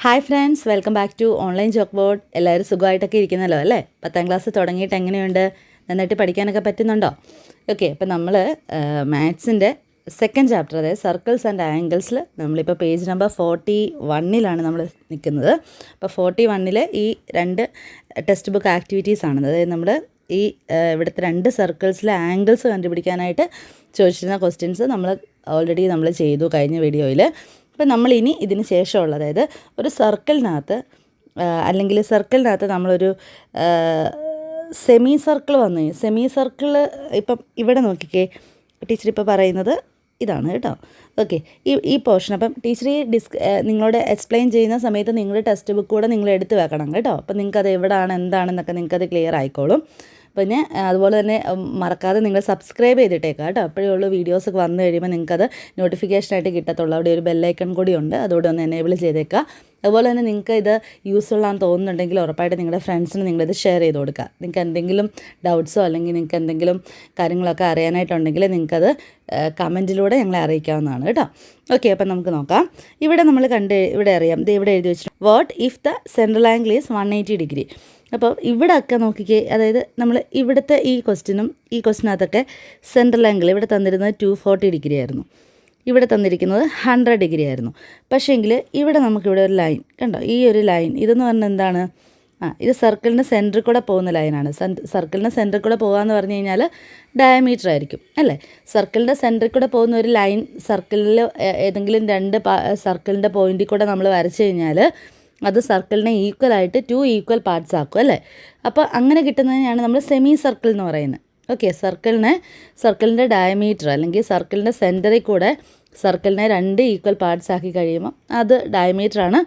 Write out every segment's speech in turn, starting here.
Hi friends, welcome back to online chalkboard. എല്ലാവരും സുഖമായിട്ടൊക്കെ ഇരിക്കുന്നല്ലോ അല്ലേ? 10ാം ക്ലാസ് തുടങ്ങിയിട്ട് എങ്ങനെയുണ്ട്? നന്നായിട്ട് പഠിക്കാനൊക്കെ പറ്റുന്നുണ്ടോ? ഓക്കെ, അപ്പോൾ നമ്മൾ മാത്സിൻ്റെ സെക്കൻഡ് ചാപ്റ്റർ, അതായത് സർക്കിൾസ് ആൻഡ് ആംഗിൾസിൽ നമ്മളിപ്പോൾ പേജ് നമ്പർ 41 നമ്മൾ നിൽക്കുന്നത്. അപ്പോൾ 41 ഈ രണ്ട് ടെക്സ്റ്റ് ബുക്ക് ആക്ടിവിറ്റീസാണ്. അതായത് നമ്മൾ ഈ ഇവിടുത്തെ രണ്ട് സർക്കിൾസിലെ ആംഗിൾസ് കണ്ടുപിടിക്കാനായിട്ട് ചോദിച്ചിരുന്ന ക്വസ്റ്റ്യൻസ് നമ്മൾ ഓൾറെഡി ചെയ്തു കഴിഞ്ഞ വീഡിയോയിൽ. അപ്പം നമ്മളിനി ഇതിന് ശേഷമുള്ള, അതായത് ഒരു സർക്കിളിനകത്ത് അല്ലെങ്കിൽ സർക്കിളിനകത്ത് നമ്മളൊരു സെമി സർക്കിൾ വന്നു. സെമി സർക്കിൾ ഇപ്പം ഇവിടെ നോക്കിക്കേ, ടീച്ചർ ഇപ്പോൾ പറയുന്നത് ഇതാണ് കേട്ടോ. ഓക്കെ, ഈ പോർഷൻ അപ്പം ടീച്ചർ നിങ്ങളോട് എക്സ്പ്ലെയിൻ ചെയ്യുന്ന സമയത്ത് നിങ്ങളുടെ ടെക്സ്റ്റ് ബുക്ക് കൂടെ നിങ്ങൾ എടുത്ത് വെക്കണം കേട്ടോ. അപ്പം നിങ്ങൾക്കത് എവിടെയാണ് എന്താണെന്നൊക്കെ നിങ്ങൾക്കത് ക്ലിയർ ആയിക്കോളും. പിന്നെ അതുപോലെ തന്നെ മറക്കാതെ നിങ്ങൾ സബ്സ്ക്രൈബ് ചെയ്തിട്ടേക്കാം കേട്ടോ. അപ്പോഴേ ഉള്ളൂ വീഡിയോസൊക്കെ വന്നു കഴിയുമ്പോൾ നിങ്ങൾക്കത് നോട്ടിഫിക്കേഷനായിട്ട് കിട്ടത്തുള്ളൂ. അവിടെ ഒരു ബെല്ലൈക്കൺ കൂടി ഉണ്ട്, അതുകൂടെ ഒന്ന് എനേബിൾ ചെയ്തേക്കുക. അതുപോലെ തന്നെ നിങ്ങൾക്ക് ഇത് യൂസ്ഫുൾ ആണെന്ന് തോന്നുന്നുണ്ടെങ്കിൽ ഉറപ്പായിട്ട് നിങ്ങളുടെ ഫ്രണ്ട്സിന് നിങ്ങളിത് ഷെയർ ചെയ്ത് കൊടുക്കുക. നിങ്ങൾക്ക് എന്തെങ്കിലും ഡൗട്ട്സോ അല്ലെങ്കിൽ നിങ്ങൾക്ക് എന്തെങ്കിലും കാര്യങ്ങളൊക്കെ അറിയാനായിട്ടുണ്ടെങ്കിൽ നിങ്ങൾക്കത് കമൻറ്റിലൂടെ ഞങ്ങളെ അറിയിക്കാവുന്നതാണ് കേട്ടോ. ഓക്കെ, അപ്പം നമുക്ക് നോക്കാം. ഇവിടെ നമ്മൾ ഇവിടെ അറിയാം, ഇവിടെ എഴുതി വെച്ചിട്ടുണ്ട്, what if the central angle is 180 degree. അപ്പോൾ ഇവിടെ ഒക്കെ നോക്കിക്കേ, അതായത് നമ്മൾ ഇവിടുത്തെ ഈ ക്വസ്റ്റിനകത്തൊക്കെ സെൻട്രൽ ആംഗിൾ ഇവിടെ തന്നിരുന്നത് 240 ഡിഗ്രി ആയിരുന്നു, ഇവിടെ തന്നിരിക്കുന്നത് 100 ഡിഗ്രി ആയിരുന്നു. പക്ഷേങ്കിൽ ഇവിടെ നമുക്കിവിടെ ഒരു ലൈൻ കണ്ടോ, ഈ ഒരു ലൈൻ ഇതെന്ന് പറഞ്ഞാൽ എന്താണ്? ഇത് സർക്കിളിൻ്റെ സെൻറ്ററിൽ കൂടെ പോകുന്ന ലൈനാണ്. സർക്കിളിൻ്റെ സെൻറ്ററിൽ കൂടെ പോകാമെന്ന് പറഞ്ഞു കഴിഞ്ഞാൽ ഡയമീറ്റർ ആയിരിക്കും അല്ലേ? സർക്കിളിൻ്റെ സെൻറ്ററിൽ കൂടെ പോകുന്ന ഒരു ലൈൻ സർക്കിളിൽ ഏതെങ്കിലും രണ്ട് സർക്കിളിൻ്റെ പോയിൻറ്റിൽ കൂടെ നമ്മൾ വരച്ച് കഴിഞ്ഞാൽ അത് സർക്കിളിനെ ഈക്വലായിട്ട് 2 ഈക്വൽ പാർട്സ് ആക്കും അല്ലേ? അപ്പോൾ അങ്ങനെ കിട്ടുന്നതിനാണ് നമ്മൾ സെമി സർക്കിൾ എന്ന് പറയുന്നത്. ഓക്കെ, സർക്കിളിൻ്റെ ഡയമീറ്റർ അല്ലെങ്കിൽ സർക്കിളിൻ്റെ സെൻറ്ററിൽ കൂടെ സർക്കിളിനെ 2 ഈക്വൽ പാർട്സ് ആക്കി കഴിയുമ്പോൾ അത് ഡയമീറ്ററാണ്.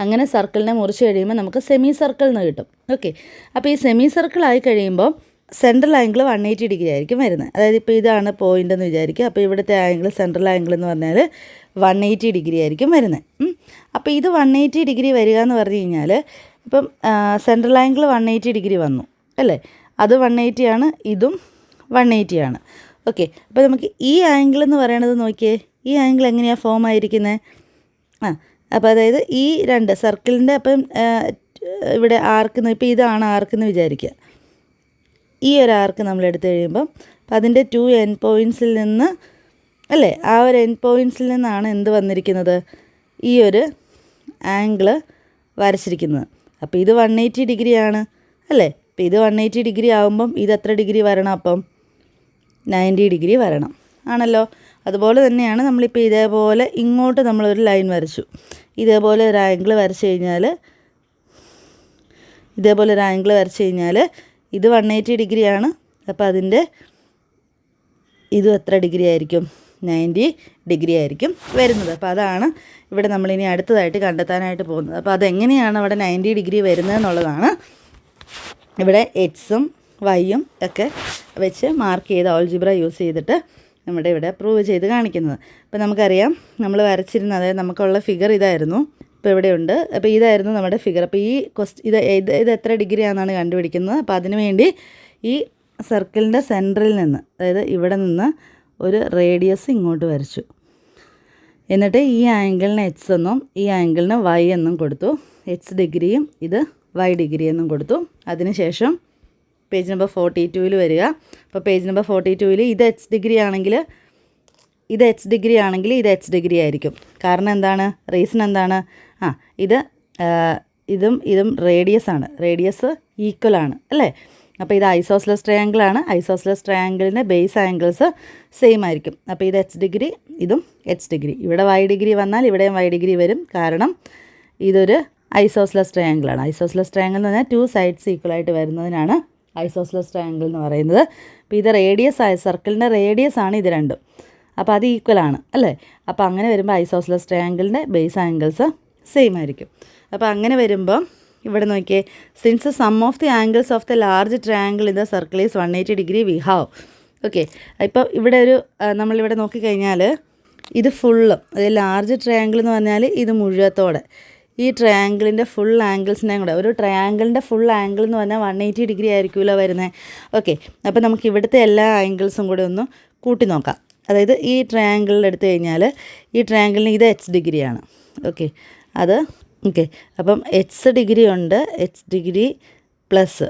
അങ്ങനെ സർക്കിളിനെ മുറിച്ച് കഴിയുമ്പോൾ നമുക്ക് സെമി സർക്കിൾ എന്ന് കിട്ടും. ഓക്കെ, അപ്പോൾ ഈ സെമി സർക്കിൾ ആയി കഴിയുമ്പോൾ സെൻട്രൽ ആംഗിൾ 180 ഡിഗ്രി ആയിരിക്കും വരുന്നത്. അതായത് ഇപ്പോൾ ഇതാണ് പോയിൻ്റ് എന്ന് വിചാരിക്കുക. അപ്പോൾ ഇവിടുത്തെ ആംഗിൾ, സെൻട്രൽ ആംഗിൾ എന്ന് പറഞ്ഞാൽ 180 ഡിഗ്രി ആയിരിക്കും വരുന്നത്. അപ്പോൾ ഇത് 180 ഡിഗ്രി വരിക എന്ന് പറഞ്ഞു കഴിഞ്ഞാൽ ഇപ്പം സെൻട്രൽ ആംഗിൾ 180 ഡിഗ്രി വന്നു അല്ലേ? അത് 180 ആണ്, ഇതും 180 ആണ്. ഓക്കെ, അപ്പോൾ നമുക്ക് ഈ ആംഗിൾ എന്ന് പറയണത് നോക്കിയേ, ഈ ആംഗിൾ എങ്ങനെയാണ് ഫോം ആയിരിക്കുന്നത്? അപ്പോൾ അതായത് ഈ രണ്ട് സർക്കിളിൻ്റെ അപ്പം ഇവിടെ ആർക്കെന്ന്, ഇപ്പോൾ ഇതാണ് ആർക്കെന്ന് വിചാരിക്കുക. ഈ ഒരു ആർക്ക് നമ്മൾ എടുത്തു കഴിയുമ്പം അതിൻ്റെ 2 എൻഡ് പോയിൻറ്റ്സിൽ നിന്ന് അല്ലേ, ആ ഒരു എൻഡ് പോയിൻറ്റ്സിൽ നിന്നാണ് എന്ത് വന്നിരിക്കുന്നത്? ഈ ഒരു ആംഗിൾ വരച്ചിരിക്കുന്നത്. അപ്പോൾ ഇത് 180 ഡിഗ്രിയാണ് അല്ലേ? അപ്പോൾ ഇത് 180 ഡിഗ്രി ആകുമ്പം ഇത് എത്ര ഡിഗ്രി വരണം? അപ്പം 90 ഡിഗ്രി വരണം ആണല്ലോ. അതുപോലെ തന്നെയാണ് നമ്മളിപ്പോൾ ഇതേപോലെ ഇങ്ങോട്ട് നമ്മളൊരു ലൈൻ വരച്ചു, ഇതേപോലെ ഒരു ആംഗിൾ വരച്ച് കഴിഞ്ഞാൽ ഇത് 180 ഡിഗ്രിയാണ്. അപ്പോൾ അതിൻ്റെ ഇതും എത്ര ഡിഗ്രി ആയിരിക്കും? 90 ഡിഗ്രി ആയിരിക്കും വരുന്നത്. അപ്പോൾ അതാണ് ഇവിടെ നമ്മളിനി അടുത്തതായിട്ട് കണ്ടെത്താനായിട്ട് പോകുന്നത്. അപ്പോൾ അതെങ്ങനെയാണ് അവിടെ 90 ഡിഗ്രി വരുന്നത് എന്നുള്ളതാണ് ഇവിടെ എക്സും വൈയും ഒക്കെ വെച്ച് മാർക്ക് ചെയ്ത് ആൾജിബ്ര യൂസ് ചെയ്തിട്ട് നമ്മുടെ ഇവിടെ പ്രൂവ് ചെയ്ത് കാണിക്കുന്നത്. അപ്പോൾ നമുക്കറിയാം നമ്മൾ വരച്ചിരുന്ന, അതായത് നമുക്കുള്ള ഫിഗർ ഇതായിരുന്നു. ഇപ്പോൾ ഇവിടെയുണ്ട്. അപ്പോൾ ഇതായിരുന്നു നമ്മുടെ ഫിഗർ. അപ്പോൾ ഈ ഇത് എത്ര ഡിഗ്രി ആണെന്നാണ് കണ്ടുപിടിക്കുന്നത്. അപ്പോൾ അതിന് വേണ്ടി ഈ സർക്കിളിൻ്റെ സെൻറ്ററിൽ നിന്ന്, അതായത് ഇവിടെ നിന്ന് ഒരു റേഡിയസ് ഇങ്ങോട്ട് വരച്ചു. എന്നിട്ട് ഈ ആംഗിളിന് എക്സ് എന്നും ഈ ആംഗിളിന് വൈ എന്നും കൊടുത്തു. എക്സ് ഡിഗ്രിയും ഇത് വൈ ഡിഗ്രി എന്നും കൊടുത്തു. അതിനുശേഷം പേജ് നമ്പർ 42 വരിക. അപ്പോൾ പേജ് നമ്പർ 42 ഇത് എക്സ് ഡിഗ്രി ആണെങ്കിൽ ഇത് എക്സ് ഡിഗ്രി ആയിരിക്കും. കാരണം എന്താണ്? റീസൺ എന്താണ്? ഇതും റേഡിയസ് ആണ്. റേഡിയസ് ഈക്വലാണ് അല്ലേ? അപ്പോൾ ഇത് ഐസോസ്ലസ് ട്രയാങ്കിളാണ്. ഐസോസ്ലസ് ട്രയാങ്കിളിൻ്റെ ബേസ് ആംഗിൾസ് സെയിം ആയിരിക്കും. അപ്പോൾ ഇത് എക്സ് ഡിഗ്രി, ഇതും എക്സ് ഡിഗ്രി. ഇവിടെ വൈ ഡിഗ്രി വന്നാൽ ഇവിടെയും വൈ ഡിഗ്രി വരും. കാരണം ഇതൊരു ഐസോസ്ലസ് ട്രയാങ്കിളാണ്. ഐസോസ്ലസ് ട്രയാങ്കിൾ എന്ന് പറഞ്ഞാൽ 2 സൈഡ്സ് ഈക്വലായിട്ട് വരുന്നതിനാണ് ഐസോസ്ലസ് ട്രയാങ്കിൾ എന്ന് പറയുന്നത്. അപ്പോൾ ഇത് സർക്കിളിൻ്റെ റേഡിയസ് ആണ് ഇത് രണ്ടും. അപ്പോൾ അത് ഈക്വലാണ് അല്ലേ? അപ്പോൾ അങ്ങനെ വരുമ്പോൾ ഐസോസ്ലസ് ട്രയാങ്കിളിൻ്റെ ബേസ് ആംഗിൾസ് സെയിം ആയിരിക്കും. അപ്പോൾ അങ്ങനെ വരുമ്പം ഇവിടെ നോക്കിയേ, since sum of the angles of the large triangle in the circle is 180 degree we have. Okay, ഇപ്പോൾ ഇവിടെ നമ്മളിവിടെ നോക്കിക്കഴിഞ്ഞാൽ ഇത് ഫുള്ളും, അതായത് ലാർജ് ട്രയാങ്കിൾ എന്ന് പറഞ്ഞാൽ ഇത് മുഴുവത്തോടെ ഈ ട്രയാങ്കിളിൻ്റെ ഫുൾ ആംഗിൾസിനെയും കൂടെ, ഒരു ട്രയാങ്കിളിൻ്റെ ഫുൾ ആംഗിൾ എന്ന് പറഞ്ഞാൽ 180 ഡിഗ്രി ആയിരിക്കുമല്ലോ വരുന്നത്. ഓക്കെ, അപ്പോൾ നമുക്ക് ഇവിടുത്തെ എല്ലാ ആംഗിൾസും കൂടെ ഒന്ന് കൂട്ടി നോക്കാം. അതായത് ഈ ട്രയാങ്കിളിൽ എടുത്തു കഴിഞ്ഞാൽ ഈ ട്രയാങ്കിളിന് ഇത് എക്സ് ഡിഗ്രിയാണ്. ഓക്കെ, അത് ഓക്കെ, അപ്പം എച്ച് ഡിഗ്രി ഉണ്ട്, എച്ച് ഡിഗ്രി പ്ലസ്.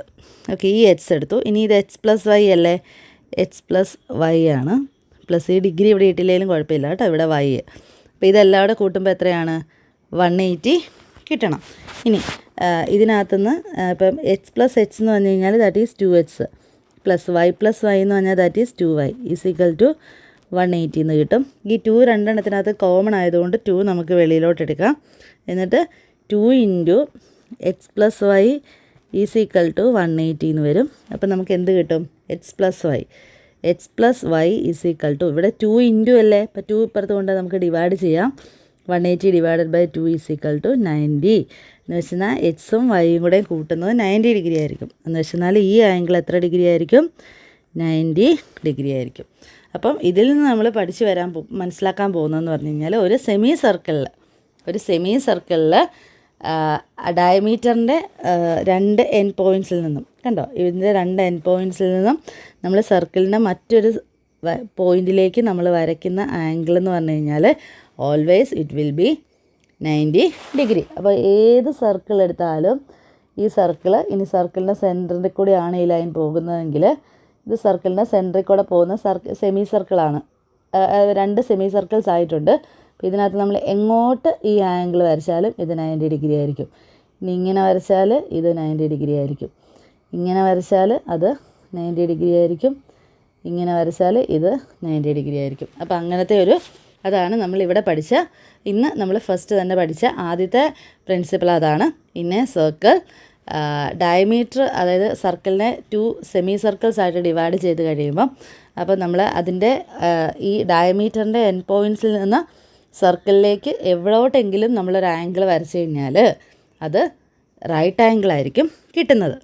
ഓക്കെ, ഈ എച്ച് എടുത്തു. ഇനി ഇത് എച്ച് പ്ലസ് വൈ അല്ലേ, എച്ച് പ്ലസ് വൈ ആണ്. പ്ലസ് ഈ ഡിഗ്രി ഇവിടെ ഇട്ടില്ലെങ്കിലും കുഴപ്പമില്ല കേട്ടോ, ഇവിടെ വൈ. അപ്പോൾ ഇതെല്ലാം കൂടെ കൂട്ടുമ്പോൾ എത്രയാണ്? 180 കിട്ടണം. ഇനി ഇതിനകത്തുനിന്ന് ഇപ്പം എച്ച് പ്ലസ് എച്ച് എന്ന് പറഞ്ഞു കഴിഞ്ഞാൽ that is 2h plus y എന്ന് പറഞ്ഞാൽ that is 2y is equal to 180 എന്ന് കിട്ടും. ഈ 2 രണ്ടെണ്ണത്തിനകത്ത് കോമൺ ആയതുകൊണ്ട് 2 നമുക്ക് വെളിയിലോട്ട് എടുക്കാം. എന്നിട്ട് 2 into h plus y is equal to 180 എന്ന് വരും. അപ്പം നമുക്ക് എന്ത് കിട്ടും? H plus y is equal to, ഇവിടെ 2 ഇൻറ്റു അല്ലേ, അപ്പോൾ 2 ഇപ്പുറത്ത് കൊണ്ട് നമുക്ക് ഡിവൈഡ് ചെയ്യാം. 180 divided by 2 is equal to 90 എന്ന് വെച്ചാൽ എക്സും വൈയും കൂടെ കൂട്ടുന്നത് 90 ഡിഗ്രി ആയിരിക്കും. എന്ന് വെച്ചാൽ ഈ ആംഗിൾ എത്ര ഡിഗ്രി ആയിരിക്കും? 90 ഡിഗ്രി ആയിരിക്കും. അപ്പം ഇതിൽ നിന്ന് നമ്മൾ പഠിച്ചു മനസ്സിലാക്കാൻ പോകുന്നതെന്ന് പറഞ്ഞു കഴിഞ്ഞാൽ ഒരു സെമി സർക്കിളിൽ ഡയമീറ്ററിൻ്റെ 2 എൻഡ് പോയിൻറ്റ്സിൽ നിന്നും, കണ്ടോ, ഇതിൻ്റെ 2 എൻഡ് പോയിൻറ്റ്സിൽ നിന്നും നമ്മൾ സർക്കിളിൻ്റെ മറ്റൊരു പോയിൻറ്റിലേക്ക് നമ്മൾ വരയ്ക്കുന്ന ആംഗിൾ എന്ന് പറഞ്ഞു കഴിഞ്ഞാൽ always it will be 90 degree. അപ്പോൾ ഏത് സർക്കിൾ എടുത്താലും ഈ ഇനി സർക്കിളിൻ്റെ സെൻറ്ററിൽ കൂടെയാണ് ഈ ലൈൻ പോകുന്നതെങ്കിൽ ഇത് സർക്കിളിൻ്റെ സെൻറ്ററിൽ കൂടെ പോകുന്ന സെമി സർക്കിളാണ്. 2 സെമി സർക്കിൾസ് ആയിട്ടുണ്ട്. അപ്പോൾ ഇതിനകത്ത് നമ്മൾ എങ്ങോട്ട് ഈ ആംഗിൾ വരച്ചാലും ഇത് 90 ഡിഗ്രി ആയിരിക്കും. ഇനി ഇങ്ങനെ വരച്ചാൽ ഇത് 90 ഡിഗ്രി ആയിരിക്കും. ഇങ്ങനെ വരച്ചാൽ അത് 90 ഡിഗ്രി ആയിരിക്കും. ഇങ്ങനെ വരച്ചാൽ ഇത് 90 ഡിഗ്രി ആയിരിക്കും. അപ്പോൾ അങ്ങനത്തെ അതാണ് നമ്മളിവിടെ ഇന്ന് നമ്മൾ ഫസ്റ്റ് തന്നെ പഠിച്ച ആദ്യത്തെ പ്രിൻസിപ്പിൾ അതാണ്. ഇന്നെ സർക്കിൾ ഡയമീറ്റർ, അതായത് സർക്കിളിനെ 2 സെമി സർക്കിൾസ് ആയിട്ട് ഡിവൈഡ് ചെയ്ത് കഴിയുമ്പം അപ്പോൾ നമ്മൾ അതിൻ്റെ ഈ ഡയമീറ്ററിൻ്റെ എൻഡ് പോയിൻറ്റ്സിൽ നിന്ന് സർക്കിളിലേക്ക് എവിടോട്ടെങ്കിലും നമ്മളൊരു ആംഗിൾ വരച്ച് കഴിഞ്ഞാൽ അത് റൈറ്റ് ആംഗിൾ ആയിരിക്കും കിട്ടുന്നത്.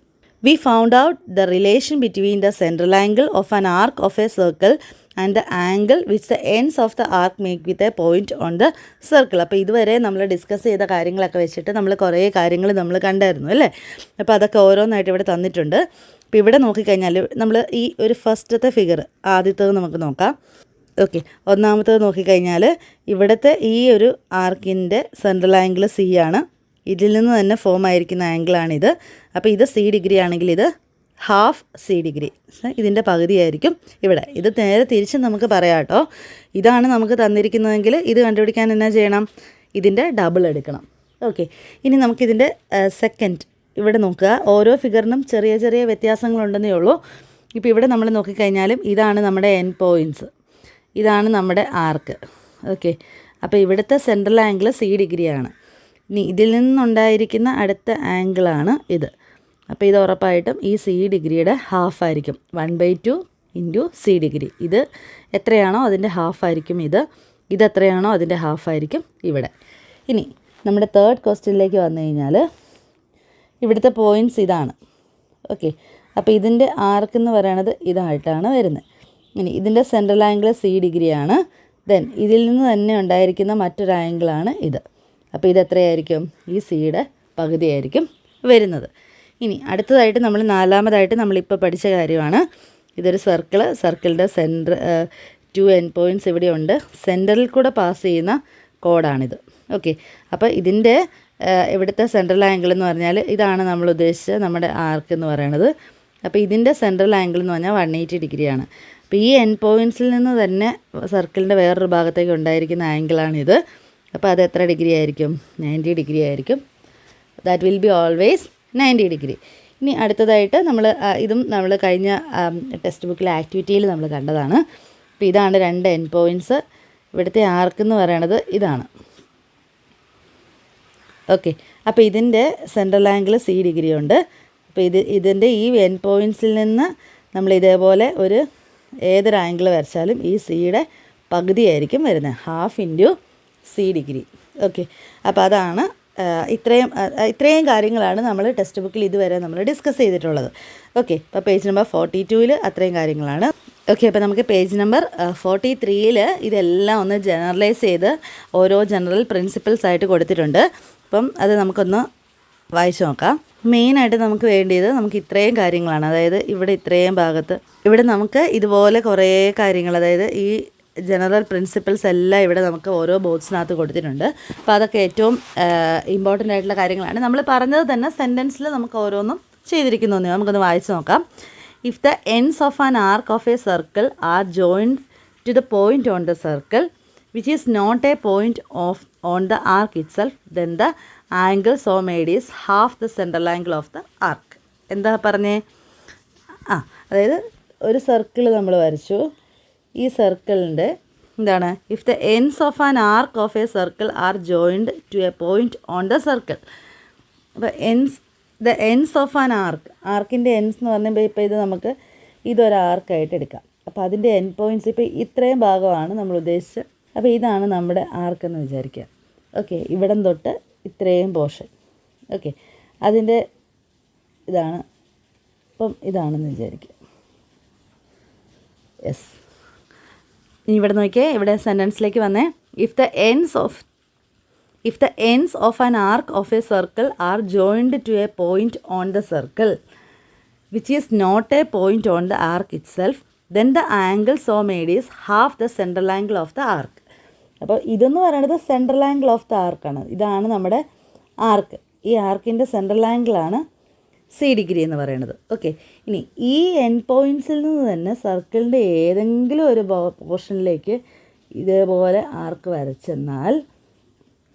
We found out the relation between the central angle of an arc of a circle and the angle which the ends of the arc make with a point on the circle. അപ്പോൾ ഇതുവരെ നമ്മൾ discuss ചെയ്ത കാര്യങ്ങളൊക്കെ വെച്ചിട്ട് നമ്മൾ കുറേ കാര്യങ്ങൾ നമ്മൾ കണ്ടായിരുന്നു അല്ലേ. അപ്പോൾ അതൊക്കെ ഓരോന്നായിട്ട് ഇവിടെ തന്നിട്ടുണ്ട്. അപ്പോൾ ഇവിടെ നോക്കിക്കഴിഞ്ഞാൽ നമ്മൾ ഈ ഒരു ഫസ്റ്റത്തെ ഫിഗർ ആദ്യത്തേത് നമുക്ക് നോക്കാം. ഓക്കെ, ഒന്നാമത്തേത് നോക്കിക്കഴിഞ്ഞാൽ ഇവിടുത്തെ ഈ ഒരു ആർക്കിൻ്റെ സെൻട്രൽ ആംഗിൾ സി ആണ്. ഇതിൽ നിന്ന് തന്നെ ഫോം ആയിരിക്കുന്ന ആംഗിളാണിത്. അപ്പോൾ ഇത് സി ഡിഗ്രി ആണെങ്കിൽ ഇത് ഹാഫ് സി ഡിഗ്രി, ഇതിൻ്റെ പകുതിയായിരിക്കും ഇവിടെ. ഇത് നേരെ തിരിച്ച് നമുക്ക് പറയാം കേട്ടോ. ഇതാണ് നമുക്ക് തന്നിരിക്കുന്നതെങ്കിൽ ഇത് കണ്ടുപിടിക്കാൻ എന്നാ ചെയ്യണം? ഇതിൻ്റെ ഡബിൾ എടുക്കണം. ഓക്കെ, ഇനി നമുക്കിതിൻ്റെ സെക്കൻഡ് ഇവിടെ നോക്കുക. ഓരോ ഫിഗറിനും ചെറിയ ചെറിയ വ്യത്യാസങ്ങളുണ്ടെന്നേ ഉള്ളൂ. ഇപ്പോൾ ഇവിടെ നമ്മൾ നോക്കിക്കഴിഞ്ഞാലും ഇതാണ് നമ്മുടെ എൻഡ് പോയിൻറ്റ്സ്, ഇതാണ് നമ്മുടെ ആർക്ക്. ഓക്കെ, അപ്പോൾ ഇവിടുത്തെ സെൻട്രൽ ആംഗിൾ സി ഡിഗ്രിയാണ്. ഇനി ഇതിൽ നിന്നുണ്ടായിരിക്കുന്ന അടുത്ത ആംഗിളാണ് ഇത്. അപ്പോൾ ഇത് ഉറപ്പായിട്ടും ഈ സി ഡിഗ്രിയുടെ ഹാഫ് ആയിരിക്കും. 1/2 ഇൻറ്റു സി ഡിഗ്രി. ഇത് എത്രയാണോ അതിൻ്റെ ഹാഫ് ആയിരിക്കും ഇത് എത്രയാണോ അതിൻ്റെ ഹാഫ് ആയിരിക്കും ഇവിടെ. ഇനി നമ്മുടെ തേർഡ് ക്വസ്റ്റ്യനിലേക്ക് വന്നു കഴിഞ്ഞാൽ ഇവിടുത്തെ പോയിൻറ്റ്സ് ഇതാണ്. ഓക്കെ, അപ്പോൾ ഇതിൻ്റെ ആർക്ക് എന്ന് പറയണത് ഇതായിട്ടാണ് വരുന്നത്. ഇനി ഇതിൻ്റെ സെൻട്രൽ ആംഗിൾ സി ഡിഗ്രിയാണ്. ദെൻ ഇതിൽ നിന്ന് തന്നെ ഉണ്ടായിരിക്കുന്ന മറ്റൊരു ആംഗിളാണ് ഇത്. അപ്പോൾ ഇതെത്രയായിരിക്കും? ഈ സിയുടെ പകുതിയായിരിക്കും വരുന്നത്. ഇനി അടുത്തതായിട്ട് നാലാമതായിട്ട് നമ്മളിപ്പോൾ പഠിച്ച കാര്യമാണ്. ഇതൊരു സർക്കിളിൻ്റെ സെൻറ്റർ 2 എൻഡ് പോയിൻറ്റ്സ് ഇവിടെയുണ്ട്. സെൻറ്ററിൽ കൂടെ പാസ് ചെയ്യുന്ന കോഡാണിത്. ഓക്കെ, അപ്പോൾ ഇതിൻ്റെ ഇവിടുത്തെ സെൻട്രൽ ആംഗിൾ എന്ന് പറഞ്ഞാൽ ഇതാണ് നമ്മൾ ഉദ്ദേശിച്ച നമ്മുടെ ആർക്ക് എന്ന് പറയുന്നത്. അപ്പോൾ ഇതിൻ്റെ സെൻട്രൽ ആംഗിൾ എന്ന് പറഞ്ഞാൽ 180 ഡിഗ്രിയാണ്. അപ്പോൾ ഈ എൻഡ് പോയിൻറ്റ്സിൽ നിന്ന് തന്നെ സർക്കിളിൻ്റെ വേറൊരു ഭാഗത്തേക്ക് ഉണ്ടായിരിക്കുന്ന ആംഗിളാണിത്. അപ്പോൾ അത് എത്ര ഡിഗ്രി ആയിരിക്കും? 90 ഡിഗ്രി ആയിരിക്കും. That will be always 90 degree. ഇനി അടുത്തതായിട്ട് ഇതും നമ്മൾ കഴിഞ്ഞ ടെക്സ്റ്റ് ബുക്കിലെ ആക്ടിവിറ്റിയിൽ നമ്മൾ കണ്ടതാണ്. അപ്പോൾ ഇതാണ് 2 എൻഡ് പോയിൻറ്റ്സ്. ഇവിടുത്തെ ആർക്ക് എന്ന് പറയണത് ഇതാണ്. ഓക്കെ, അപ്പോൾ ഇതിൻ്റെ സെൻട്രൽ ആംഗിൾ സി ഡിഗ്രി ഉണ്ട്. അപ്പോൾ ഇതിൻ്റെ ഈ എൻഡ് പോയിൻറ്റ്സിൽ നിന്ന് നമ്മൾ ഇതേപോലെ ഏതൊരു ആംഗിൾ വരച്ചാലും ഈ സിയുടെ പകുതിയായിരിക്കും വരുന്നത്. Half into C degree. Okay, അപ്പോൾ അതാണ് ഇത്രയും കാര്യങ്ങളാണ് നമ്മൾ ടെക്സ്റ്റ് ബുക്കിൽ ഇതുവരെ നമ്മൾ ഡിസ്കസ് ചെയ്തിട്ടുള്ളത്. ഓക്കെ, അപ്പോൾ പേജ് നമ്പർ 42 അത്രയും കാര്യങ്ങളാണ്. ഓക്കെ, അപ്പോൾ നമുക്ക് പേജ് നമ്പർ 43 ഇതെല്ലാം ഒന്ന് ജനറലൈസ് ചെയ്ത് ഓരോ ജനറൽ പ്രിൻസിപ്പിൾസ് ആയിട്ട് കൊടുത്തിട്ടുണ്ട്. അപ്പം അത് നമുക്കൊന്ന് വായിച്ചു നോക്കാം. മെയിനായിട്ട് നമുക്ക് വേണ്ടിയത് ഇത്രയും കാര്യങ്ങളാണ്. അതായത് ഇവിടെ ഇത്രയും ഭാഗത്ത് ഇവിടെ നമുക്ക് ഇതുപോലെ കുറേ കാര്യങ്ങൾ, അതായത് ഈ ജനറൽ പ്രിൻസിപ്പിൾസ് എല്ലാം ഇവിടെ നമുക്ക് ഓരോ ബോക്സിനകത്ത് കൊടുത്തിട്ടുണ്ട്. അപ്പോൾ അതൊക്കെ ഏറ്റവും ഇമ്പോർട്ടൻ്റ് ആയിട്ടുള്ള കാര്യങ്ങളാണ്. നമ്മൾ പറഞ്ഞത് തന്നെ സെൻറ്റൻസിൽ നമുക്ക് ഓരോന്നും ചെയ്തിരിക്കുന്നു. നമുക്കൊന്ന് വായിച്ച് നോക്കാം. If the ends of an arc of a circle are joined to the point on the circle which is not a point on the arc itself then the angle so made is half the central angle of the arc. എന്താ പറഞ്ഞേ? അതായത് ഒരു circle നമ്മൾ വരച്ചു. ഈ സർക്കിളിൻ്റെ എന്താണ്? If the ends of an arc of a circle are joined to a point on the circle. അപ്പോൾ ദ എൻഡ്സ് ഓഫ് ആൻ ആർക്കിൻ്റെ എൻഡ്സ് എന്ന് പറയുമ്പോൾ ഇപ്പോൾ ഇത് നമുക്ക് ഇതൊരു ആർക്കായിട്ട് എടുക്കാം. അപ്പോൾ അതിൻ്റെ എൻഡ് പോയിൻറ്റ്സ് ഇപ്പോൾ ഇത്രയും ഭാഗമാണ് നമ്മൾ ഉദ്ദേശിച്ചത്. അപ്പോൾ ഇതാണ് നമ്മുടെ ആർക്കെന്ന് വിചാരിക്കുക. ഓക്കെ, ഇവിടം തൊട്ട് ഇത്രയും പോർഷൻ. ഓക്കെ, അതിൻ്റെ ഇതാണ്. അപ്പം ഇതാണെന്ന് വിചാരിക്കുക. യെസ്, ഇനി ഇവിടെ നോക്കിയേ, ഇവിടെ സെൻറ്റൻസിലേക്ക് വന്നേ. If the ends of an arc of a circle are joined to a point on the circle which is not a point on the arc itself then the angle so made is half the central angle of the arc. അപ്പോൾ ഇതെന്ന് പറയുന്നത് central angle of the ആർക്കാണ്. ഇതാണ് നമ്മുടെ ആർക്ക്. ഈ ആർക്കിൻ്റെ central ആംഗിളാണ് 60 degree എന്ന് പറയുന്നത്. Okay, ഇനി ഈ എൻഡ് പോയിൻറ്റ്സിൽ നിന്ന് തന്നെ സർക്കിളിൻ്റെ ഏതെങ്കിലും ഒരു പോർഷനിലേക്ക് ഇതേപോലെ ആർക്ക് വരച്ചെന്നാൽ,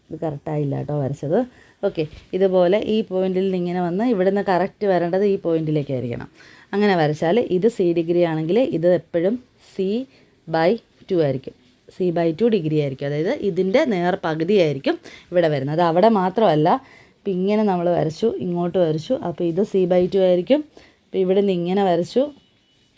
ഇത് കറക്റ്റായില്ല കേട്ടോ വരച്ചത്. ഓക്കെ, ഇതുപോലെ ഈ പോയിൻറ്റിൽ നിന്ന് ഇങ്ങനെ വന്ന് ഇവിടെ നിന്ന് കറക്റ്റ് വരേണ്ടത് ഈ പോയിൻറ്റിലേക്കായിരിക്കണം. അങ്ങനെ വരച്ചാൽ ഇത് 60 ഡിഗ്രി ആണെങ്കിൽ ഇത് എപ്പോഴും C/2 ആയിരിക്കും. C/2 ഡിഗ്രി ആയിരിക്കും. അതായത് ഇതിൻ്റെ നേർ പകുതിയായിരിക്കും ഇവിടെ വരുന്നത്. അത് അവിടെ മാത്രമല്ല, ഇപ്പം ഇങ്ങനെ നമ്മൾ വരച്ചു, ഇങ്ങോട്ട് വരച്ചു, അപ്പോൾ ഇത് C/2 ആയിരിക്കും. ഇപ്പോൾ ഇവിടെ നിന്ന് ഇങ്ങനെ വരച്ചു.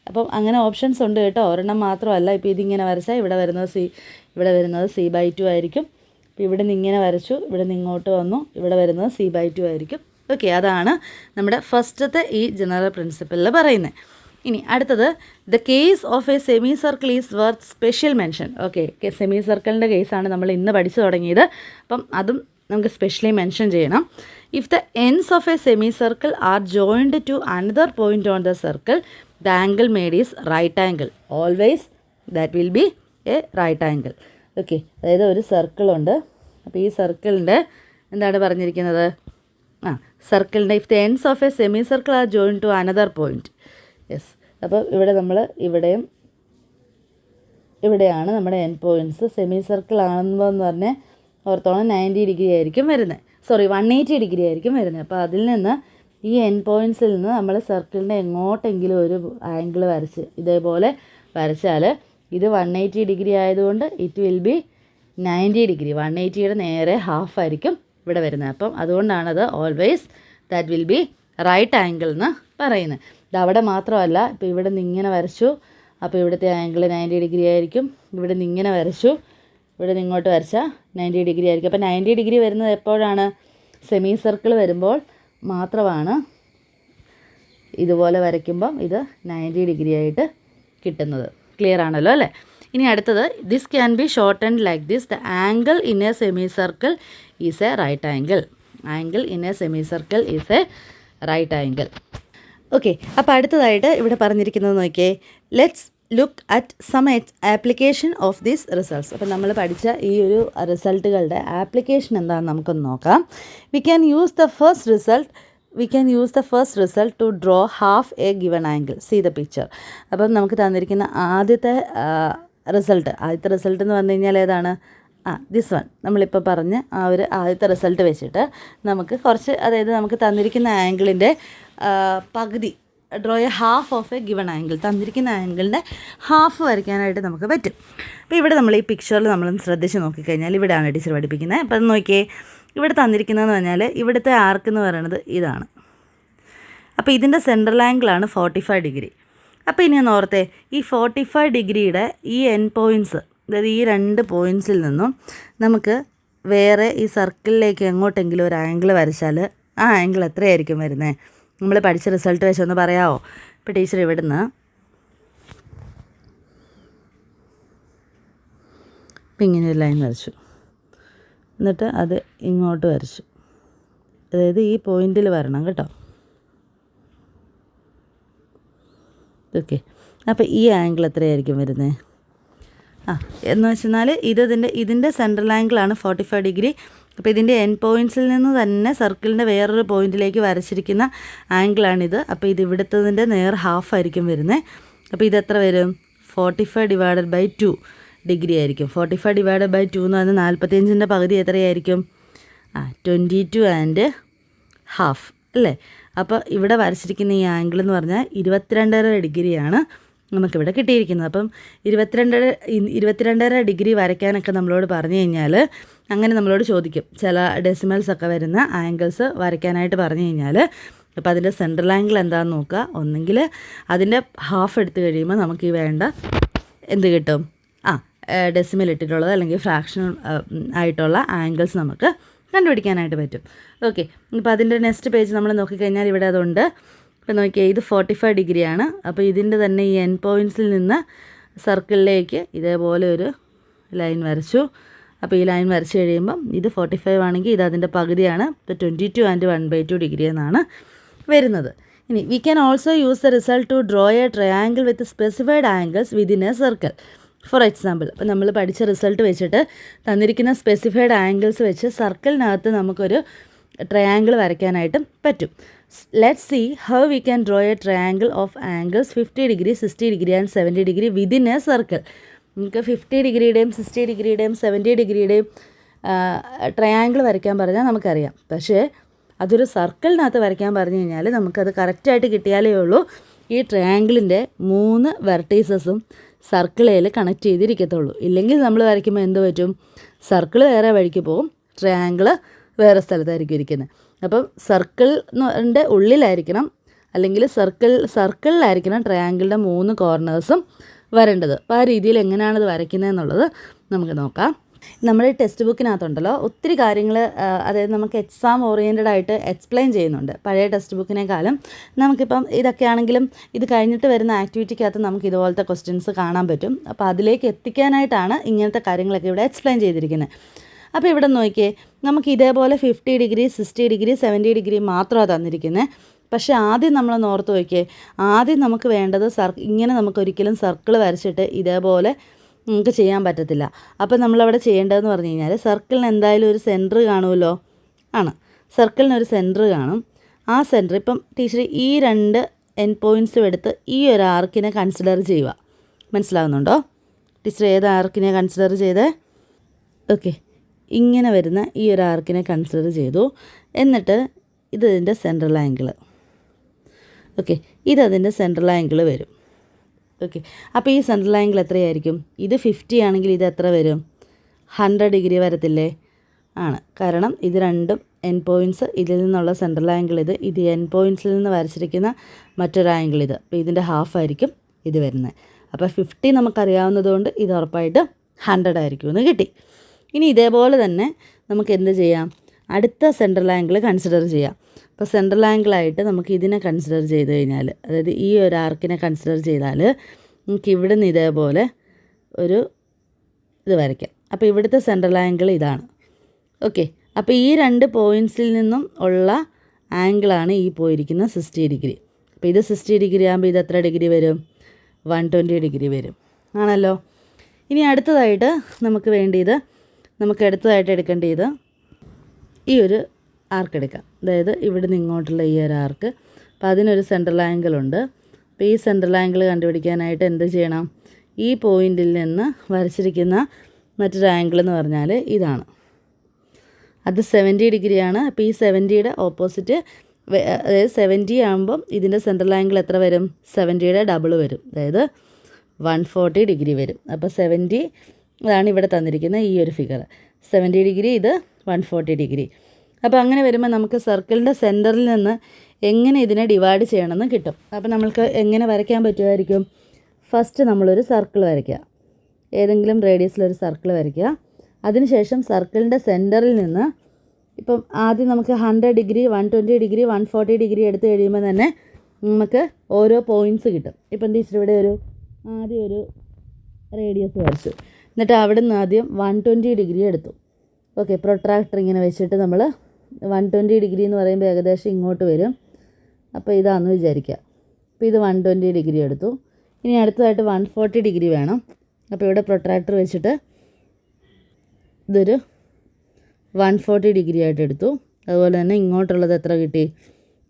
അപ്പം അങ്ങനെ ഓപ്ഷൻസ് ഉണ്ട് കേട്ടോ, ഒരെണ്ണം മാത്രമല്ല. ഇപ്പോൾ ഇതിങ്ങനെ വരച്ചാൽ ഇവിടെ വരുന്നത് C/2 ആയിരിക്കും. അപ്പോൾ ഇവിടെ നിന്ന് ഇങ്ങനെ വരച്ചു, ഇവിടെ നിന്ന് ഇങ്ങോട്ട് വന്നു, ഇവിടെ വരുന്നത് C/2 ആയിരിക്കും. ഓക്കെ, അതാണ് നമ്മുടെ ഫസ്റ്റത്തെ ഈ ജനറൽ പ്രിൻസിപ്പിളിൽ പറയുന്നത്. ഇനി അടുത്തത് the case of a semi circle is worth special mention. Okay, semi സർക്കിളിൻ്റെ കേസാണ് നമ്മൾ ഇന്ന് പഠിച്ചു തുടങ്ങിയത്. അപ്പം അതും നമുക്ക് സ്പെഷ്യലി മെൻഷൻ ചെയ്യണം. If the ends of a semi circle are joined to another point on the circle the angle made is right angle. Always that will be a right angle. Okay, അതായത് ഒരു സർക്കിളുണ്ട്. അപ്പോൾ ഈ സർക്കിളിൻ്റെ എന്താണ് പറഞ്ഞിരിക്കുന്നത്? സർക്കിളിൻ്റെ if the ends of a semi circle are joined to another point. Yes, അപ്പോൾ ഇവിടെ നമ്മൾ ഇവിടെയാണ് നമ്മുടെ എൻഡ് പോയിൻറ്റ്സ്. സെമി സർക്കിൾ ആണെന്ന് പറഞ്ഞാൽ ഓർത്തോളം 90 ഡിഗ്രി ആയിരിക്കും വരുന്നത്. 180 ഡിഗ്രി ആയിരിക്കും വരുന്നത്. അപ്പോൾ അതിൽ നിന്ന് ഈ എൻഡ് പോയിൻറ്റ്സിൽ നിന്ന് നമ്മൾ സർക്കിളിൻ്റെ എങ്ങോട്ടെങ്കിലും ഒരു ആംഗിൾ വരച്ച് ഇതേപോലെ വരച്ചാൽ ഇത് 180 ഡിഗ്രി ആയതുകൊണ്ട് ഇറ്റ് വിൽ ബി 90 ഡിഗ്രി. 180യുടെ നേരെ ഹാഫ് ആയിരിക്കും ഇവിടെ വരുന്നത്. അപ്പം അതുകൊണ്ടാണത് always that will be right angle എന്ന് പറയുന്നത്. ഇതവിടെ മാത്രമല്ല, ഇപ്പോൾ ഇവിടെ നിന്ന് ഇങ്ങനെ വരച്ചു, അപ്പോൾ ഇവിടുത്തെ ആംഗിൾ 90 ഡിഗ്രി ആയിരിക്കും. ഇവിടെ നിന്ന് ഇങ്ങനെ വരച്ചു, ഇവിടെ നിന്ന് ഇങ്ങോട്ട് വരച്ചാൽ 90 ഡിഗ്രി ആയിരിക്കും. അപ്പോൾ 90 ഡിഗ്രി വരുന്നത് എപ്പോഴാണ്? സെമി സർക്കിൾ വരുമ്പോൾ മാത്രമാണ് ഇതുപോലെ വരയ്ക്കുമ്പം ഇത് 90 ഡിഗ്രി ആയിട്ട് കിട്ടുന്നത്. ക്ലിയർ ആണല്ലോ അല്ലേ? ഇനി അടുത്തത് this can be shortened like this. The angle in a semi circle is a right angle. Angle in a semi circle is a right angle. Okay, അപ്പോൾ അടുത്തതായിട്ട് ഇവിടെ പറഞ്ഞിരിക്കുന്നത് നോക്കിയേ. Let's look at some application of these results. അപ്പോൾ നമ്മൾ പഠിച്ച ഈ ഒരു റിസൾട്ടുകളുടെ ആപ്ലിക്കേഷൻ എന്താണെന്ന് നമുക്കൊന്ന് നോക്കാം. We can use the first result to draw half a given angle. See the picture. അപ്പം നമുക്ക് തന്നിരിക്കുന്ന ആദ്യത്തെ റിസൾട്ട് എന്ന് പറഞ്ഞു കഴിഞ്ഞാൽ ഏതാണ്? This one. നമ്മളിപ്പോൾ പറഞ്ഞ ആ ഒരു ആദ്യത്തെ റിസൾട്ട് വെച്ചിട്ട് നമുക്ക് കുറച്ച്, അതായത് നമുക്ക് തന്നിരിക്കുന്ന ആംഗിളിൻ്റെ പകുതി, draw A half of A given angle, തന്നിരിക്കുന്ന ആംഗിളിൻ്റെ ഹാഫ് വരയ്ക്കാനായിട്ട് നമുക്ക് പറ്റും. അപ്പോൾ ഇവിടെ നമ്മൾ ഈ പിക്ചറിൽ നമ്മളൊന്ന് ശ്രദ്ധിച്ച് നോക്കിക്കഴിഞ്ഞാൽ ഇവിടെയാണ് ടീച്ചർ പഠിപ്പിക്കുന്നത്. അപ്പം നോക്കിയേ, ഇവിടെ തന്നിരിക്കുന്നതെന്ന് പറഞ്ഞാൽ ഇവിടുത്തെ ആർക്ക് എന്ന് പറയുന്നത് ഇതാണ്. അപ്പോൾ ഇതിൻ്റെ സെൻട്രൽ ആംഗിളാണ് 45 ഡിഗ്രി. അപ്പോൾ ഇനി ഒന്ന് ഓർത്തേ, ഈ 45 ഡിഗ്രിയുടെ ഈ എൻഡ് പോയിൻറ്റ്സ്, അതായത് ഈ 2 പോയിൻറ്റ്സിൽ നിന്നും നമുക്ക് വേറെ ഈ സർക്കിളിലേക്ക് എങ്ങോട്ടെങ്കിലും ഒരു ആംഗിൾ വരച്ചാൽ ആ ആംഗിൾ എത്രയായിരിക്കും വരുന്നത്? നമ്മൾ പഠിച്ച റിസൾട്ട് വെച്ചൊന്ന് പറയാമോ? ഇപ്പോൾ ടീച്ചർ ഇവിടുന്ന് ഇപ്പം ഇങ്ങനെ ഒരു ലൈൻ വരച്ചു, എന്നിട്ട് അത് ഇങ്ങോട്ട് വരച്ചു. അതായത് ഈ പോയിൻറ്റിൽ വരണം കേട്ടോ. ഓക്കെ, അപ്പോൾ ഈ ആംഗിൾ എത്രയായിരിക്കും വരുന്നത്? എന്ന് വെച്ചെന്നാൽ ഇതിൻ്റെ സെൻട്രൽ ആംഗിളാണ് 45 ഡിഗ്രി. അപ്പോൾ ഇതിൻ്റെ എൻ പോയിൻറ്റ്സിൽ നിന്ന് തന്നെ സർക്കിളിൻ്റെ വേറൊരു പോയിൻറ്റിലേക്ക് വരച്ചിരിക്കുന്ന ആംഗിളാണിത്. അപ്പോൾ ഇത് ഇവിടുത്തതിൻ്റെ നേർ ഹാഫ് ആയിരിക്കും വരുന്നത്. അപ്പോൾ ഇതെത്ര വരും? 45/2 ഡിഗ്രി ആയിരിക്കും. 45/2 എന്ന് പറഞ്ഞാൽ 45ൻ്റെ പകുതി എത്രയായിരിക്കും? 22.5 അല്ലേ? അപ്പോൾ ഇവിടെ വരച്ചിരിക്കുന്ന ഈ ആംഗിൾ എന്ന് പറഞ്ഞാൽ 22.5 ഡിഗ്രിയാണ് നമുക്കിവിടെ കിട്ടിയിരിക്കുന്നത്. അപ്പം 22.5 ഡിഗ്രി വരയ്ക്കാനൊക്കെ നമ്മളോട് പറഞ്ഞു കഴിഞ്ഞാൽ, അങ്ങനെ നമ്മളോട് ചോദിക്കും, ചില ഡെസിമൽസ് ഒക്കെ വരുന്ന ആംഗിൾസ് വരയ്ക്കാനായിട്ട് പറഞ്ഞു കഴിഞ്ഞാൽ, അപ്പോൾ അതിൻ്റെ സെൻട്രൽ ആംഗിൾ എന്താണെന്ന് നോക്കുക. ഒന്നെങ്കിൽ അതിൻ്റെ ഹാഫ് എടുത്ത് കഴിയുമ്പോൾ നമുക്ക് ഈ വേണ്ട എന്ത് കിട്ടും? ഡെസിമൽ ഇട്ടിട്ടുള്ളത് അല്ലെങ്കിൽ ഫ്രാക്ഷൻ ആയിട്ടുള്ള ആംഗിൾസ് നമുക്ക് കണ്ടുപിടിക്കാനായിട്ട് പറ്റും. ഓക്കെ, ഇപ്പോൾ അതിൻ്റെ നെക്സ്റ്റ് പേജ് നമ്മൾ നോക്കിക്കഴിഞ്ഞാൽ ഇവിടെ അതുണ്ട്. ഇപ്പോൾ നോക്കിയാൽ ഇത് 45 ഡിഗ്രിയാണ്. അപ്പോൾ ഇതിൻ്റെ തന്നെ ഈ എൻ പോയിൻറ്റ്സിൽ നിന്ന് സർക്കിളിലേക്ക് ഇതേപോലെ ഒരു ലൈൻ വരച്ചു. അപ്പോൾ ഈ ലൈൻ വരച്ച് കഴിയുമ്പം ഇത് 45 ആണെങ്കിൽ ഇത് അതിൻ്റെ പകുതിയാണ്. ഇപ്പോൾ 22 and 1/2 ഡിഗ്രി എന്നാണ് വരുന്നത്. ഇനി we can also use the result to draw a triangle with specified angles within a circle. For example, അപ്പോൾ നമ്മൾ പഠിച്ച റിസൾട്ട് വെച്ചിട്ട് തന്നിരിക്കുന്ന സ്പെസിഫൈഡ് ആംഗിൾസ് വെച്ച് സർക്കിളിനകത്ത് നമുക്കൊരു ട്രയാങ്കിൾ വരയ്ക്കാനായിട്ടും പറ്റും. Let's see how we can draw a triangle of angles 50 degree 60 degree and 70 degree within a circle. നമുക്ക് 50 ഡിഗ്രിയുടെയും 60 ഡിഗ്രിയുടെയും 70 ഡിഗ്രിയുടെയും ട്രയാങ്കിൾ വരയ്ക്കാൻ പറഞ്ഞാൽ നമുക്കറിയാം. പക്ഷേ അതൊരു സർക്കിളിനകത്ത് വരയ്ക്കാൻ പറഞ്ഞു കഴിഞ്ഞാൽ നമുക്കത് കറക്റ്റായിട്ട് കിട്ടിയാലേ ഉള്ളൂ ഈ ട്രയാങ്കിളിൻ്റെ 3 വെർട്ടീസസും സർക്കിളിൽ കണക്ട് ചെയ്തിരിക്കത്തുള്ളൂ. ഇല്ലെങ്കിൽ നമ്മൾ വരയ്ക്കുമ്പോൾ എന്ത് പറ്റും? സർക്കിൾ വേറെ വഴിക്ക് പോകും, ട്രയാങ്കിൾ വേറെ സ്ഥലത്തായിരിക്കും ഇരിക്കുന്നത്. അപ്പം സർക്കിളിൻ്റെ ഉള്ളിലായിരിക്കണം, അല്ലെങ്കിൽ സർക്കിളിലായിരിക്കണം ട്രയാങ്കിളിൻ്റെ 3 കോർണേഴ്സും വരേണ്ടത്. അപ്പോൾ ആ രീതിയിൽ എങ്ങനെയാണത് വരയ്ക്കുന്നതെന്നുള്ളത് നമുക്ക് നോക്കാം. നമ്മുടെ ടെക്സ്റ്റ് ബുക്കിനകത്തുണ്ടല്ലോ ഒത്തിരി കാര്യങ്ങൾ, അതായത് നമുക്ക് എക്സാം ഓറിയൻറ്റഡ് ആയിട്ട് എക്സ്പ്ലെയിൻ ചെയ്യുന്നുണ്ട് പഴയ ടെക്സ്റ്റ് ബുക്കിനേക്കാളും. നമുക്കിപ്പം ഇതൊക്കെ ആണെങ്കിലും ഇത് കഴിഞ്ഞിട്ട് വരുന്ന ആക്ടിവിറ്റിക്കകത്ത് നമുക്ക് ഇതുപോലത്തെ ക്വസ്റ്റ്യൻസ് കാണാൻ പറ്റും. അപ്പോൾ അതിലേക്ക് എത്തിക്കാനായിട്ടാണ് ഇങ്ങനത്തെ കാര്യങ്ങളൊക്കെ ഇവിടെ എക്സ്പ്ലെയിൻ ചെയ്തിരിക്കുന്നത്. അപ്പോൾ ഇവിടെ നോക്കിയേ, നമുക്ക് ഇതേപോലെ 50 ഡിഗ്രി 60 ഡിഗ്രി 70 ഡിഗ്രി മാത്രമാണ് തന്നിരിക്കുന്നത്. പക്ഷേ ആദ്യം നമ്മൾ ഓർത്ത് നോക്കിയേ, ആദ്യം നമുക്ക് വേണ്ടത് ഇങ്ങനെ നമുക്കൊരിക്കലും സർക്കിൾ വരച്ചിട്ട് ഇതേപോലെ നമുക്ക് ചെയ്യാൻ പറ്റത്തില്ല. അപ്പോൾ നമ്മളവിടെ ചെയ്യേണ്ടതെന്ന് പറഞ്ഞു കഴിഞ്ഞാൽ, സർക്കിളിന് എന്തായാലും ഒരു സെൻറ്റർ കാണുമല്ലോ. സർക്കിളിനൊരു സെൻറ്റർ കാണും. ആ സെൻറ്റർ ഇപ്പം ടീച്ചർ ഈ 2 എൻ പോയിൻറ്റ്സും എടുത്ത് ഈ ഒരു ആർക്കിനെ കൺസിഡർ ചെയ്യുക. മനസ്സിലാകുന്നുണ്ടോ ടീച്ചർ? ഏത് ആർക്കിനെ കൺസിഡർ ചെയ്തേ? ഓക്കെ, ഇങ്ങനെ വരുന്ന ഈ ഒരു ആർക്കിനെ കൺസിഡർ ചെയ്തു. എന്നിട്ട് ഇതിൻ്റെ സെൻട്രൽ ആംഗിൾ. ഓക്കെ, ഇതതിൻ്റെ സെൻട്രൽ ആംഗിൾ വരും. ഓക്കെ, അപ്പോൾ ഈ സെൻട്രൽ ആംഗിൾ എത്രയായിരിക്കും? ഇത് 50 ആണെങ്കിൽ ഇത് എത്ര വരും? 100 ഡിഗ്രി വരത്തില്ലേ? കാരണം ഇത് രണ്ടും എൻ പോയിൻറ്റ്സ്, ഇതിൽ നിന്നുള്ള സെൻട്രൽ ആംഗിൾ ഇത് എൻ പോയിൻറ്റ്സിൽ നിന്ന് വരച്ചിരിക്കുന്ന മറ്റൊരു ആംഗിൾ ഇത്. അപ്പോൾ ഇതിൻ്റെ ഹാഫ് ആയിരിക്കും ഇത് വരുന്നത്. അപ്പോൾ 50 നമുക്കറിയാവുന്നതുകൊണ്ട് ഇത് ഉറപ്പായിട്ട് 100 ആയിരിക്കും എന്ന് കിട്ടി. ഇനി ഇതേപോലെ തന്നെ നമുക്ക് എന്ത് ചെയ്യാം? അടുത്ത സെൻട്രൽ ആംഗിൾ കൺസിഡർ ചെയ്യാം. അപ്പോൾ സെൻട്രൽ ആംഗിളായിട്ട് നമുക്ക് ഇതിനെ കൺസിഡർ ചെയ്ത് കഴിഞ്ഞാൽ, അതായത് ഈ ഒരു ആർക്കിനെ കൺസിഡർ ചെയ്താൽ നമുക്ക് ഇവിടെ നിന്ന് ഇതേപോലെ ഒരു ഇത് വരയ്ക്കാം. അപ്പോൾ ഇവിടുത്തെ സെൻട്രൽ ആംഗിൾ ഇതാണ്. ഓക്കെ, അപ്പോൾ ഈ 2 പോയിൻറ്റ്സിൽ നിന്നും ഉള്ള ആംഗിളാണ് ഈ പോയിരിക്കുന്ന 60 ഡിഗ്രി. അപ്പോൾ ഇത് 60 ഡിഗ്രി ആകുമ്പോൾ ഇത് എത്ര ഡിഗ്രി വരും? 120 ഡിഗ്രി വരും. ആണല്ലോ. ഇനി അടുത്തതായിട്ട് നമുക്ക് അടുത്തതായിട്ട് എടുക്കേണ്ടത് ഈ ഒരു ആർക്ക് എടുക്കാം. അതായത് ഇവിടുന്ന് ഇങ്ങോട്ടുള്ള ഈ ഒരു ആർക്ക്. അപ്പോൾ അതിനൊരു സെൻട്രൽ ആംഗിൾ ഉണ്ട്. അപ്പോൾ ഈ സെൻട്രൽ ആംഗിൾ കണ്ടുപിടിക്കാനായിട്ട് എന്ത് ചെയ്യണം? ഈ പോയിൻറ്റിൽ നിന്ന് വരച്ചിരിക്കുന്ന മറ്റൊരു ആംഗിൾ എന്ന് പറഞ്ഞാൽ ഇതാണ്. അത് 70 ഡിഗ്രിയാണ്. അപ്പോൾ ഈ 70യുടെ ഓപ്പോസിറ്റ്, അതായത് 70 ആകുമ്പം ഇതിൻ്റെ സെൻട്രൽ ആംഗിൾ എത്ര വരും? 70യുടെ ഡബിൾ വരും, അതായത് 140 ഡിഗ്രി വരും. അപ്പോൾ 70 അതാണ് ഇവിടെ തന്നിരിക്കുന്ന ഈ ഒരു ഫിഗർ. 70 ഡിഗ്രി, ഇത് 140 ഡിഗ്രി. അപ്പോൾ അങ്ങനെ വരുമ്പോൾ നമുക്ക് സർക്കിളിൻ്റെ സെൻറ്ററിൽ നിന്ന് എങ്ങനെ ഇതിനെ ഡിവൈഡ് ചെയ്യണമെന്ന് കിട്ടും. അപ്പോൾ നമ്മൾക്ക് എങ്ങനെ വരയ്ക്കാൻ പറ്റുമായിരിക്കും? ഫസ്റ്റ് നമ്മളൊരു സർക്കിൾ വരയ്ക്കുക, ഏതെങ്കിലും റേഡിയസിലൊരു സർക്കിൾ വരയ്ക്കുക. അതിനുശേഷം സർക്കിളിൻ്റെ സെൻറ്ററിൽ നിന്ന് ഇപ്പം ആദ്യം നമുക്ക് 100 ഡിഗ്രി 120 ഡിഗ്രി 140 ഡിഗ്രി എടുത്ത് കഴിയുമ്പോൾ തന്നെ നമുക്ക് ഓരോ പോയിൻറ്റ്സ് കിട്ടും. ഇപ്പം ടീച്ചർ ഇവിടെ ആദ്യം ഒരു റേഡിയസ് വരച്ചു. എന്നിട്ട് അവിടെ നിന്ന് ആദ്യം 120 ഡിഗ്രി എടുത്തു. ഓക്കെ, പ്രൊട്രാക്ടർ ഇങ്ങനെ വെച്ചിട്ട് നമ്മൾ 120 ഡിഗ്രി എന്ന് പറയുമ്പോൾ ഏകദേശം ഇങ്ങോട്ട് വരും. അപ്പോൾ ഇതാണെന്ന് വിചാരിക്കുക. അപ്പോൾ ഇത് 120 ഡിഗ്രി എടുത്തു. ഇനി അടുത്തതായിട്ട് 140 ഡിഗ്രി വേണം. അപ്പോൾ ഇവിടെ പ്രൊട്രാക്ടർ വെച്ചിട്ട് ഇതൊരു 140 ഡിഗ്രി ആയിട്ട് എടുത്തു. അതുപോലെ തന്നെ ഇങ്ങോട്ടുള്ളത് എത്ര കിട്ടി?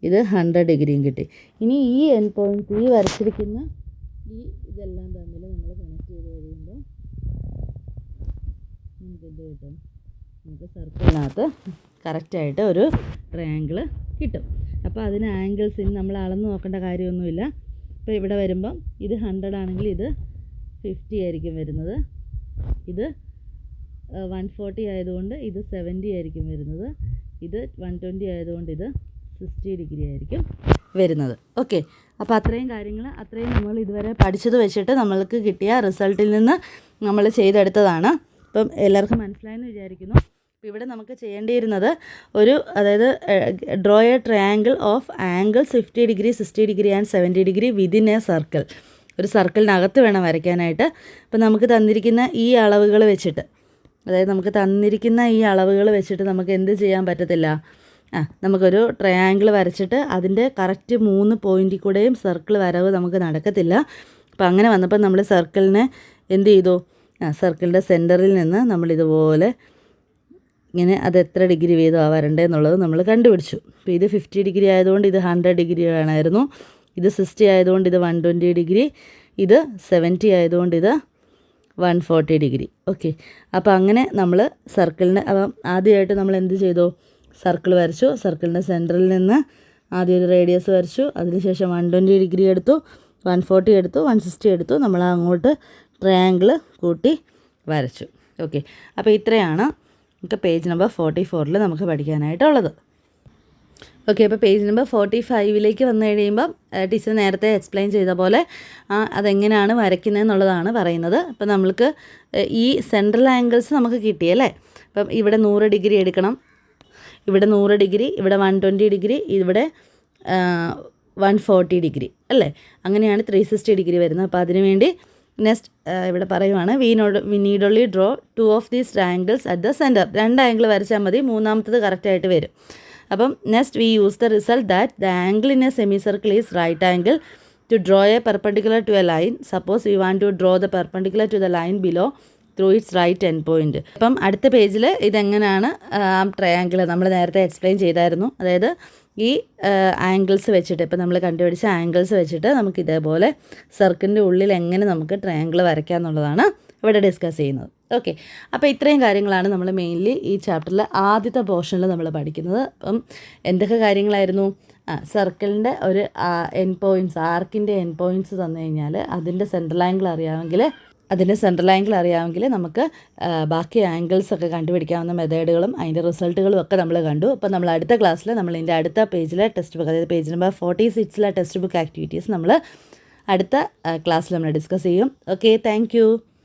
ഇത് 100 ഡിഗ്രിയും കിട്ടി. ഇനി ഈ എൻഡ് പോയിൻറ്റ്സ്, ഈ വരച്ചിരിക്കുന്ന ഈ ഇതെല്ലാം തമ്മിൽ നമ്മൾ കണക്ട് ചെയ്ത് കഴിയുമ്പോൾ നമുക്ക് എന്ത് കിട്ടും? നമുക്ക് സർക്കിളിനകത്ത് കറക്റ്റായിട്ട് ഒരു ട്രയാങ്കിൾ കിട്ടും. അപ്പോൾ അതിന് ആംഗിൾസ് ഇനി നമ്മൾ അളന്ന് നോക്കേണ്ട കാര്യമൊന്നുമില്ല. ഇപ്പോൾ ഇവിടെ വരുമ്പം ഇത് 100 ആണെങ്കിൽ ഇത് 50 ആയിരിക്കും വരുന്നത്. ഇത് 140 ആയതുകൊണ്ട് ഇത് 70 ആയിരിക്കും വരുന്നത്. ഇത് 120 ആയതുകൊണ്ട് ഇത് 60 ഡിഗ്രി ആയിരിക്കും വരുന്നത്. ഓക്കെ, അപ്പോൾ അത്രയും കാര്യങ്ങൾ നമ്മൾ ഇതുവരെ പഠിച്ചത് വെച്ചിട്ട് നമ്മൾക്ക് കിട്ടിയ റിസൾട്ടിൽ നിന്ന് നമ്മൾ ചെയ്തെടുത്തതാണ്. ഇപ്പം എല്ലാവർക്കും മനസ്സിലായെന്ന് വിചാരിക്കുന്നു. അപ്പോൾ ഇവിടെ നമുക്ക് ചെയ്യേണ്ടിയിരുന്നത് അതായത് draw a triangle of angles 50 degree, 60 degree and 70 degree within a circle. ഒരു സർക്കിളിനകത്ത് വേണം വരയ്ക്കാനായിട്ട്. അപ്പോൾ നമുക്ക് തന്നിരിക്കുന്ന ഈ അളവുകൾ വെച്ചിട്ട്, അതായത് നമുക്ക് തന്നിരിക്കുന്ന ഈ അളവുകൾ വെച്ചിട്ട് നമുക്ക് എന്ത് ചെയ്യാൻ പറ്റത്തില്ല? നമുക്കൊരു ട്രയാങ്കിൾ വരച്ചിട്ട് അതിൻ്റെ കറക്റ്റ് 3 പോയിൻറ്റിൽ കൂടെയും സർക്കിൾ വരവ് നമുക്ക് നടക്കത്തില്ല. അപ്പോൾ അങ്ങനെ വന്നപ്പോൾ നമ്മൾ സർക്കിളിനെ എന്ത് ചെയ്തു? സർക്കിളിൻ്റെ സെൻറ്ററിൽ നിന്ന് നമ്മളിതുപോലെ ഇങ്ങനെ അത് എത്ര ഡിഗ്രി വീതമാണ് വരേണ്ടതെന്നുള്ളത് നമ്മൾ കണ്ടുപിടിച്ചു. അപ്പോൾ ഇത് 50 ഡിഗ്രി ആയതുകൊണ്ട് ഇത് 100 ഡിഗ്രി വേണമായിരുന്നു. ഇത് 60 ആയതുകൊണ്ട് ഇത് 120 ഡിഗ്രി. ഇത് 70 ആയതുകൊണ്ട് ഇത് 140 ഡിഗ്രി. ഓക്കെ, അപ്പോൾ അങ്ങനെ നമ്മൾ സർക്കിളിന് അപ്പം ആദ്യമായിട്ട് നമ്മൾ എന്ത് ചെയ്തു? സർക്കിൾ വരച്ചു. സർക്കിളിൻ്റെ സെൻറ്ററിൽ നിന്ന് ആദ്യം ഒരു റേഡിയസ് വരച്ചു. അതിനുശേഷം 120 ഡിഗ്രി എടുത്തു, 140 എടുത്തു, 160 എടുത്തു. നമ്മൾ അങ്ങോട്ട് ട്രയാങ്കിൾ കൂട്ടി വരച്ചു. ഓക്കെ, അപ്പോൾ ഇത്രയാണ് നമുക്ക് പേജ് നമ്പർ 44 നമുക്ക് പഠിക്കാനായിട്ടുള്ളത്. ഓക്കെ, അപ്പോൾ പേജ് നമ്പർ 45 വന്നു കഴിയുമ്പം ടീച്ചർ നേരത്തെ എക്സ്പ്ലെയിൻ ചെയ്ത പോലെ അതെങ്ങനെയാണ് വരയ്ക്കുന്നതെന്നുള്ളതാണ് പറയുന്നത്. അപ്പോൾ നമ്മൾക്ക് ഈ സെൻട്രൽ ആംഗിൾസ് നമുക്ക് കിട്ടിയല്ലേ. അപ്പം ഇവിടെ 100 ഡിഗ്രി എടുക്കണം, ഇവിടെ 100 ഡിഗ്രി, ഇവിടെ 120 ഡിഗ്രി, ഇവിടെ 140 ഡിഗ്രി അല്ലേ. അങ്ങനെയാണ് 360 ഡിഗ്രി വരുന്നത്. അപ്പോൾ അതിനുവേണ്ടി നെക്സ്റ്റ് ഇവിടെ പറയുവാണ് we need only draw 2 of these triangles at the centre. 2 angle വരച്ചാൽ മതി, മൂന്നാമത്തത് കറക്റ്റായിട്ട് വരും. അപ്പം next we use the result that the angle in a semi circle is right angle to draw a perpendicular to a line. Suppose you want to draw the perpendicular to the line below through its right end point. അപ്പം അടുത്ത പേജിൽ ഇതെങ്ങനെയാണ് triangle നമ്മൾ നേരത്തെ explain ചെയ്തായിരുന്നു. അതായത് ഈ angles വെച്ചിട്ട്, ഇപ്പം നമ്മൾ കണ്ടുപിടിച്ച ആംഗിൾസ് വെച്ചിട്ട് നമുക്ക് ഇതേപോലെ സർക്കിളിൻ്റെ ഉള്ളിൽ എങ്ങനെ നമുക്ക് ട്രയാങ്കിൾ വരയ്ക്കാം എന്നുള്ളതാണ് ഇവിടെ ഡിസ്കസ് ചെയ്യുന്നത്. ഓക്കെ, അപ്പോൾ ഇത്രയും കാര്യങ്ങളാണ് നമ്മൾ മെയിൻലി ഈ ചാപ്റ്ററിലെ ആദ്യത്തെ പോർഷനിൽ നമ്മൾ പഠിക്കുന്നത്. അപ്പം എന്തൊക്കെ കാര്യങ്ങളായിരുന്നു? സർക്കിളിൻ്റെ ഒരു എൻഡ് പോയിൻറ്റ്സ്, ആർക്കിൻ്റെ എൻഡ് പോയിൻറ്റ്സ് തന്നു കഴിഞ്ഞാൽ അതിൻ്റെ സെൻട്രൽ ആംഗിൾ അറിയാമെങ്കിൽ നമുക്ക് ബാക്കി ആംഗിൾസൊക്കെ കണ്ടുപിടിക്കാവുന്ന മെത്തേഡുകളും അതിൻ്റെ റിസൾട്ടുകളും ഒക്കെ നമ്മൾ കണ്ടു. അപ്പോൾ നമ്മൾ അടുത്ത ക്ലാസ്സിൽ നമ്മൾ ഇതിൻ്റെ അടുത്ത പേജിലെ ടെക്സ്റ്റ് ബുക്ക്, അതായത് page number 46 text book activities നമ്മൾ അടുത്ത ക്ലാസ്സിൽ നമ്മൾ ഡിസ്കസ് ചെയ്യും. Okay, thank